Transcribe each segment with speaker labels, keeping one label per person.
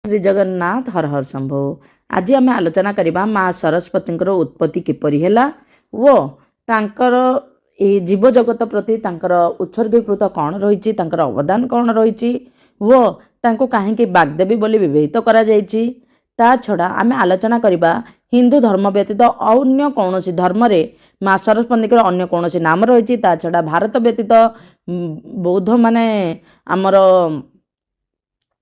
Speaker 1: श्री जगन्नाथ हर हर शंभो। आज आम आलोचना करवा माँ सरस्वती उत्पत्ति किपरि हैला वो तांकर जीव जगत प्रति तांकर उत्सर्गीकृत कौन रही अवदान कौन रही वो तांको कहीं बाग्देवी बोली विवेहित करा जायछि। ता छड़ा आम आलोचना करवा हिंदू धर्म व्यतीत अन्य कौन धर्म रे माँ सरस्वती अन्य कौन नाम रही। ता छड़ा भारत व्यतीत बौद्ध माने आमर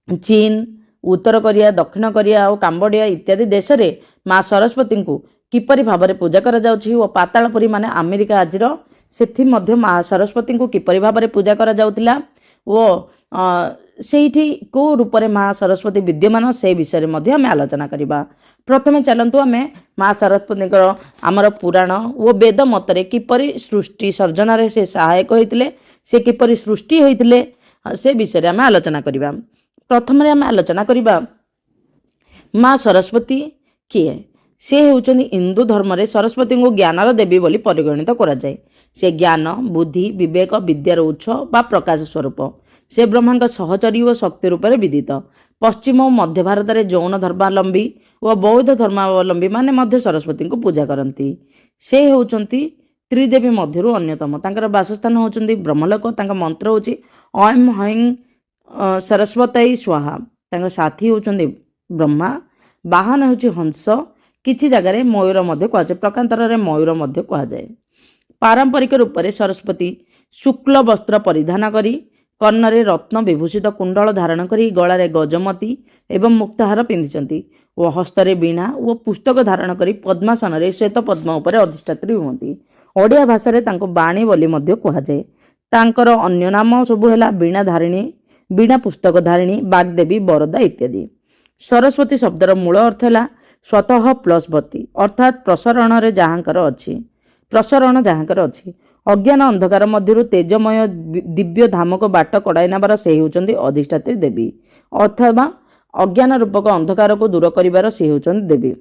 Speaker 1: चीन, उत्तर कोरिया, दक्षिण कोरिया और काम्बोडिया इत्यादि देश रे माँ सरस्वती को किपरि भाव पूजा करा जाउछि और पातालपुरी माने अमेरिका आजिर सेथि मध्य माँ सरस्वती को किपरि भाव पूजा करा जाउतिला वो सेठी को रूप में माँ सरस्वती विद्यमान से विषय में आम आलोचना करवा। प्रथमे चलतु आम माँ सरस्वती आमर पुराण और वेद मतरे किपरि सृष्टि सर्जन से सहायक होते से किपरि सृष्टि होते से विषय आम आलोचना करवा। प्रथम आम आलोचना करवा माँ सरस्वती किए। से होउछनी हिंदू धर्म रे सरस्वती को ज्ञानर देवी बोली परिगणित करा जाए। से ज्ञान, बुद्धि, विवेक, विद्यार उत्स बा प्रकाश स्वरूप। से ब्रह्मा सहचरी और शक्ति रूप में विदित। पश्चिम और मध्य भारत में जौन धर्मावलंबी और बौद्ध धर्मावलंबी माने मध्य सरस्वती को पूजा करती। से होउछंती त्रिदेवी मध्यरु अन्यतम। तांकर वासस्थान होउछंती ब्रह्मलोक। तांका मंत्र होउछि ऐं हैं सरस्वती स्वाहा। तांका साथी होउछंती ब्रह्मा। वाहन होउछि हंस। किछि जगह मयूर मध्य कहुए, प्रकांतर रे मयूर मध्य कहुए। पारंपरिक रूप से सरस्वती शुक्ल वस्त्र परिधान करी कर्णरे रत्न विभूषित कुंडल धारण करी गलारे गजमती एवं मुक्ताहार पिंधिचंती और हस्तरे वीणा और पुस्तक धारण करी पद्मासन रे श्वेत पद्म उपरे अधिष्ठात्री हुअंती। ओडिया भाषा रे तांको बाणी बोली मध्य कहुए। तांकर अन्य नाम सब हैला वीणा धारिणी, वीणा पुस्तक धारिणी, बाग्देवी, बरदा इत्यादि। सरस्वती शब्दर मूल अर्थ है स्वतः प्लसवती अर्थात प्रसरण रे जहाँकर अच्छी, प्रसरण जहाँकर अच्छी। अज्ञान अंधकार मध्य तेजमय दिव्य धामक बाट कड़ाई नबार से होउचंदी अधिष्ठात्री देवी अथवा अज्ञान रूपक अंधकार को दूर करिवार से होउचंदी देवी।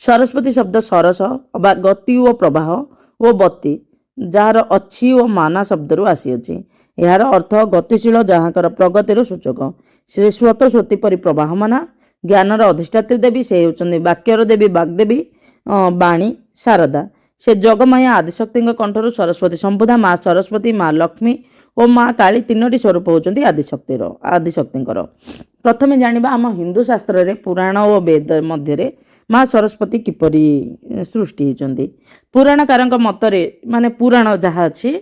Speaker 1: सरस्वती शब्द सरस बा गति और प्रवाह और बती जार अच्छी और माना शब्द रु आसी अछि। यार अर्थ गतिशील जहाँकर प्रगतिर सूचक। से स्वत स्वती परि प्रवाहमाना ज्ञानर अधिष्ठात्री देवी। से होउचंदी वाक्यर देवी बाग्देवी, बाणी, शारदा। से जगमाया आदिशक्ति कंठर सरस्वती संबोधा। माँ सरस्वती, माँ लक्ष्मी और माँ काली तीनोटी स्वरूप होउचंदी आदिशक्ति। प्रथमे जानिबा आम हिंदू शास्त्र रे पुराण और वेद मध्य माँ सरस्वती किपरि सृष्टि होइचंदी। पुराणकारक मतरे माने पुराण जहाँ अछि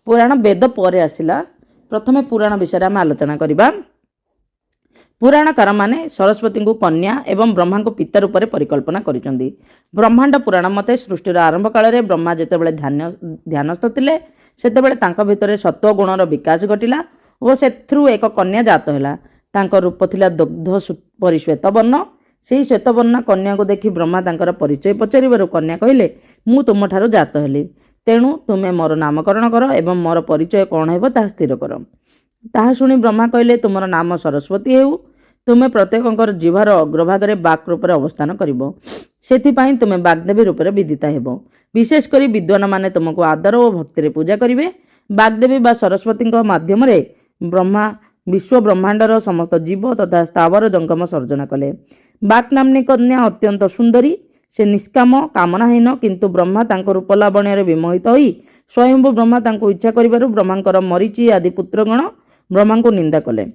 Speaker 1: पुराण वेद पर आसिला। प्रथमे पुराण विषय आम आलोचना करबा। पुराणकार माने सरस्वती को कन्या एवं ब्रह्मा को पिता रूप में परिकल्पना करिसंदी। ब्रह्मांड पुराण मते सृष्टिर आरंभ काल में ब्रह्मा जितेबाला ध्यानस्थ थिले सेतेबाला तांका भितरे सत्व गुणर विकास घटिला और सेथरु एक कन्या जात हैला। तांका रूप थिला दग्ध परि श्वेतवर्ण। सेही श्वेतवर्ण कन्या को देखि ब्रह्मा तांकर परिचय पचारिबारु कन्या कहिले मु तुमठारु जात हेली, तेणु तुमे मोर नामकरण कर एवं मोर परिचय कौन हेबो ताहा स्थिर कर। ताहा शुणी ब्रह्मा कहले तुमर नाम सरस्वती हेउ। तुमे प्रत्येक जीवार अग्रभाग में बाक रूप में अवस्थान करिवो। सेथिपाई तुमे बाग्देवी रूप में विदिता हेबो। विशेषकर विद्वान माने तुमको आदर और भक्ति पूजा करिवे। बाग्देवी बा सरस्वती माध्यम ब्रह्मा विश्व ब्रह्मांडर समस्त जीव तथा स्थावर जंगम सर्जना कले। बाक नामनी कन्या अत्यंत सुंदरी। से निष्काम कामनाहीन, किंतु ब्रह्मा तांको रूप लावण्य विमोहित होई स्वयंभू ब्रह्मा तांको इच्छा करिबारु ब्रह्मांकर मरीचि आदि पुत्रगण ब्रह्मा को निंदा कले।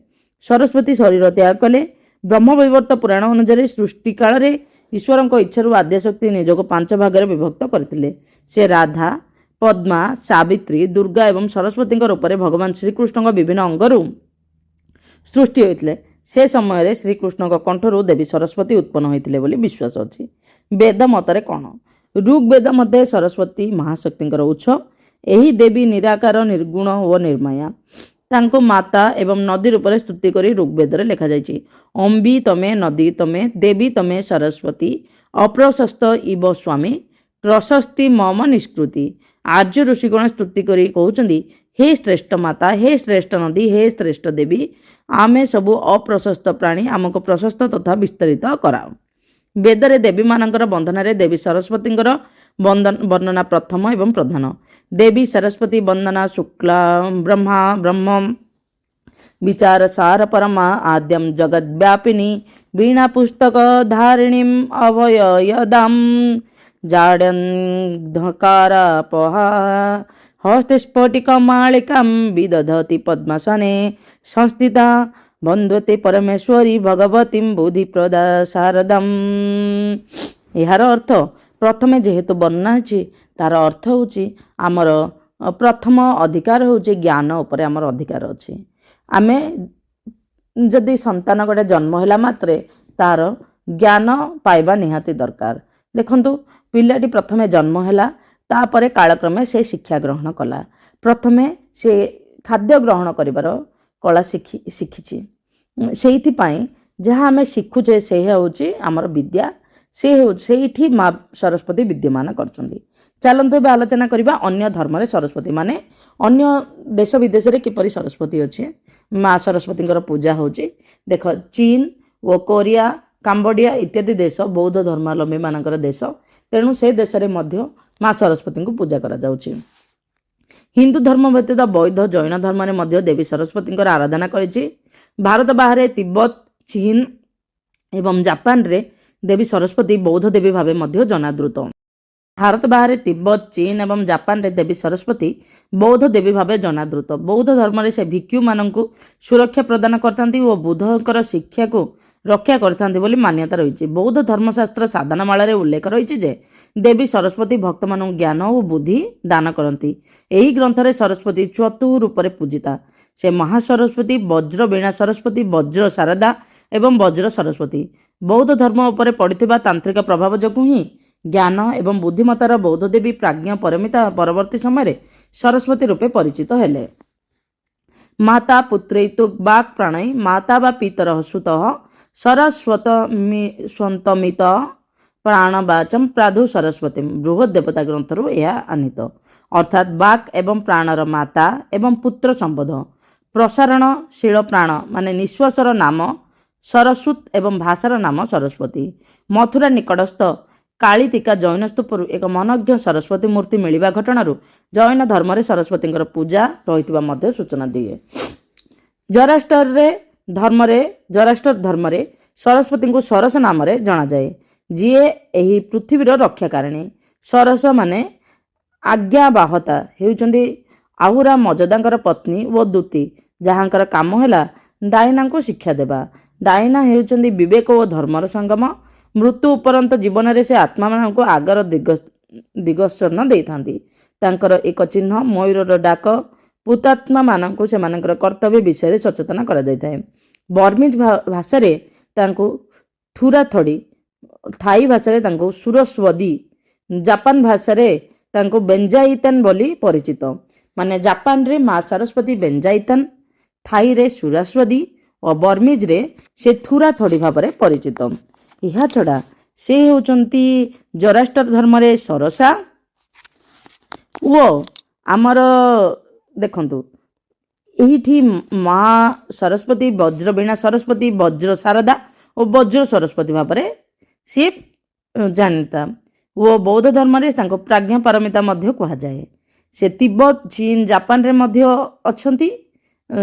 Speaker 1: सरस्वती शरीर त्याग कले। ब्रह्मवैवर्त पुराण अनुसार सृष्टि काल में ईश्वर इच्छारू आद्यशक्ति निजक 5 भाग में विभक्त करथिले। से राधा, पद्मा, सावित्री, दुर्गा एवं सरस्वती रूप में भगवान श्रीकृष्ण विभिन्न अंगरू सृष्टि होते। से समय श्रीकृष्ण कंठरू देवी सरस्वती उत्पन्न होते बोली विश्वास अच्छी। वेद मतरे कौन? ऋग्वेद मते सरस्वती महाशक्ति उत्स। यही देवी निराकार, निर्गुण और निर्माया। तांको माता एवं नदी रूप में स्तुति करी ऋग्वेद लिखा जाइछि। अम्बी तमे नदी तमे देवी तमे सरस्वती अप्रशस्त इव स्वामी प्रशस्ति मम निष्कृति। आर्य ऋषिगण स्तुति करी कहउचंदी हे श्रेष्ठ माता, हे श्रेष्ठ नदी, हे श्रेष्ठ देवी, आमे सबु अप्रशस्त प्राणी आमको प्रशस्त तथा विस्तरित कराओ। वेदरे देवी मानकर बंधन देवी सरस्वती वर्णना प्रथम एवं प्रधान। देवी सरस्वती वंदना शुक्ला ब्रह्मा ब्रह्म विचार सार परमा आद्यम जगद्व्यापिनी वीणा पुस्तक धारिणीम अभयदाम जाड्यन्धकारापहा हस्तस्फटिकमालिकां विदधति पद्मासने संस्थिता बन्धते परमेश्वरी भगवतीं बुद्धिप्रदा शारदाम्। यार अर्थ प्रथमे जेहेतु वर्णना होछि तार अर्थ होछि आमर प्रथम अधिकार होछि ज्ञान उपरे आमर अधिकार अछि। आमे जदि संतान गोटे जन्म होला मात्रे तार ज्ञान पाइबा निहाती दरकार। देखंतु पिलाटी प्रथमे जन्म होला तापरे कालक्रमे से शिक्षा ग्रहण कला। प्रथमे से खाद्य ग्रहण करिवार कला शिखिछि। सेइथिपाई जहाँ आमे शिखुचे से होछि आमर विद्या सेठी माँ सरस्वती विद्यमान करछन्ती। चलन्तु एबे आलोचना करिबा अन्य धर्म रे सरस्वती माने अन्य देश विदेश रे किपरि सरस्वती अछि। माँ सरस्वतींकर पूजा होछि। देख चीन ओ कोरिया काम्बोडिया इत्यादि देश बौद्ध धर्मावलंबी मानकर देश, तेणु से देश रे मध्य माँ सरस्वती को पूजा करा जाउछि। हिंदू धर्म व्यतीत बौद्ध जैन धर्म रे मध्य देवी सरस्वती आराधना करिछि। भारत बाहर तिब्बत चीन एवं जापान रे देवी सरस्वती बौद्ध देवी भावे मध्य जनादृत। भारत बाहर तिब्बत चीन एवं जापान रे देवी सरस्वती बौद्ध देवी भावे जनादृत। बौद्ध धर्म रे से भिक्षु माननकु सुरक्षा प्रदान करथांती और बुद्धकर शिक्षा को रक्षा करथांती बोली मान्यता रही। बौद्ध धर्मशास्त्र साधनामाला रे उल्लेख रही जे देवी सरस्वती भक्त मानक ज्ञान और बुद्धि दान करती। यही ग्रंथ रे सरस्वती चतुः रूप रे पूजिता। से महासरस्वती, वज्र वीणा सरस्वती, वज्र शारदा एवं वज्र सरस्वती। बौद्ध धर्म उपरे पड़िथिबा तांत्रिक प्रभाव जोगु ही ज्ञान एवं बुद्धिमतार बौद्ध देवी प्राज्ञ परमिता परवर्ती समय सरस्वती रूपे परिचित हेले। माता पुत्रैतुक वाक् प्राणै माता वा पितर सुतः सरस्वतमित प्राणवाचम प्रादु सरस्वती। बृहद देवता ग्रंथरु यह आनीत। अर्थात वाक् एवं प्राणर माता एवं पुत्र संबोध। प्रसारणशील प्राण माने निश्वासर नाम सरस्वत एवं भाषार नाम सरस्वती। मथुरा निकटस्थ कालीतिका जैन स्तूपरु एक मनज्ञ सरस्वती मूर्ति मिलिबा घटनारू जैन धर्म रे सरस्वती पूजा रहितबा मध्य सूचना दिए। जराष्ट्र धर्म रे सरस्वती को सरस नाम रे जाना जाए, जीए एही पृथ्वीर रक्षाकारिणी। सरस माने आज्ञाबाहता हेउचंदी आहुरा मर्यादांकर पत्नी व दूती, जहाँकर काम हैला डाइना को शिक्षा देबा। डाइना हेउचंदी विवेक और धर्मर संगम। मृत्यु उपरंत जीवन रे से आत्मा मान को आगर दिगदर्शन देइथांती। तांकर एक चिन्ह मयूरर डाक पुतात्मा मान को सेमानकर कर्तव्य विषय सचेतन करा जायथाय। बर्मीज भाषा रे तांको थुराथड़ी, थाई भाषा रे तांको सुरस्वदी, जापान भाषा रे तांको बेंजाइतन बोली परिचित। माने जापान रे माँ सरस्वती बेंजाइतन, थाई रे सुरस्वदी और बर्मीज रे से थुराथड़ी भाव में परिचित। यह छड़ा से होचंती जराष्ट्र धर्म रे सरसा वो आमर देखंतु एहिठी माँ सरस्वती, वज्र वीणा सरस्वती, वज्र शारदा और वज्र सरस्वती भाव में सी जानता। वो बौद्ध धर्म रे तांको प्राज्ञ पारमिता मध्य कहा जाए। से तिब्बत चीन जापान रे मध्य अछंती।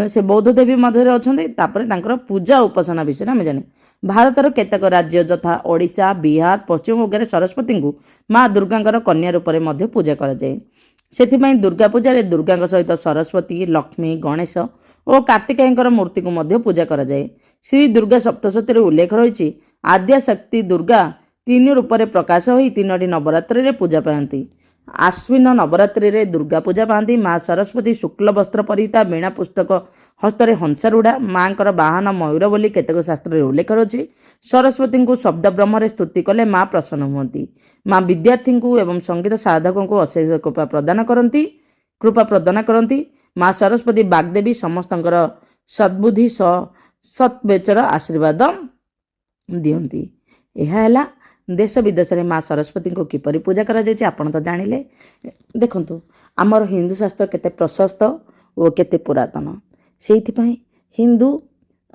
Speaker 1: से बौद्ध देवी मध्य अच्छा। तापर तांकर पूजा उपासना विषय आम जाने। भारतर केतेक राज्य यथा ओडिशा, बिहार, पश्चिम बंग सरस्वती को माँ दुर्गा कन्या रूप में पूजा कराए। से दुर्गा पूजा दुर्गा सहित सरस्वती, लक्ष्मी, गणेश और कार्तिकेय मूर्ति को पूजा कराए। श्री दुर्गा सप्तशती उल्लेख रही। आद्याशक्ति दुर्गा 3 रूप में प्रकाश हो 3टी नवरात्रि पूजा पाती। आश्विन नवरात्रि रे दुर्गा पूजा पाती। माँ सरस्वती शुक्ल वस्त्र परिहिता, वीणा पुस्तक हस्तरे हंसारूढ़ा। माँ बाहन मयूर बोली केतेक शास्त्र उल्लेख रही। सरस्वती को शब्द ब्रह्म स्तुति कले माँ प्रसन्न हुंती। माँ विद्यार्थी को एवं संगीत साधकों को अशेष कृपा प्रदान करती। माँ सरस्वती बाग्देवी समस्तंकर सद्बुद्धि सत्वेचर आशीर्वाद दियंती। यह है देश विदेश में माँ सरस्वती को किपरि पूजा करा जायछि आपण तो जानिले। देखंतु आमर हिंदू शास्त्र केते प्रशस्त और केते पुरातन। सेइथिपई हिंदू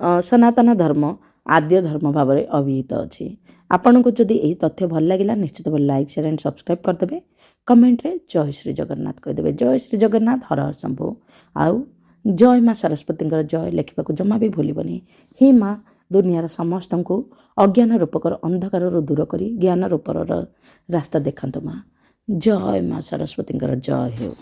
Speaker 1: सनातन धर्म आद्य धर्म भाव में अभिहित अच्छी। आपण को जदि यही तथ्य भल लगिला निश्चित भाव लाइक शेयर एंड सब्सक्राइब करदेवे। कमेंट रे जय श्री जगन्नाथ कहीदेवे। जय श्री जगन्नाथ, हर हर शंभु। आउ ଜୟ ମା ସରସ୍ୱତୀଙ୍କର ଜୟ ଲେଖିବାକୁ ଜମା ବି ଭୁଲିବନି। ହିଁ ମା ଦୁନିଆର ସମସ୍ତଙ୍କୁ ଅଜ୍ଞାନ ରୂପକର ଅନ୍ଧକାରରୁ ଦୂର କରି ଜ୍ଞାନ ରୂପର ରାସ୍ତା ଦେଖାନ୍ତୁ ମା। ଜୟ ମା ସରସ୍ୱତୀଙ୍କର ଜୟ ହେଉ।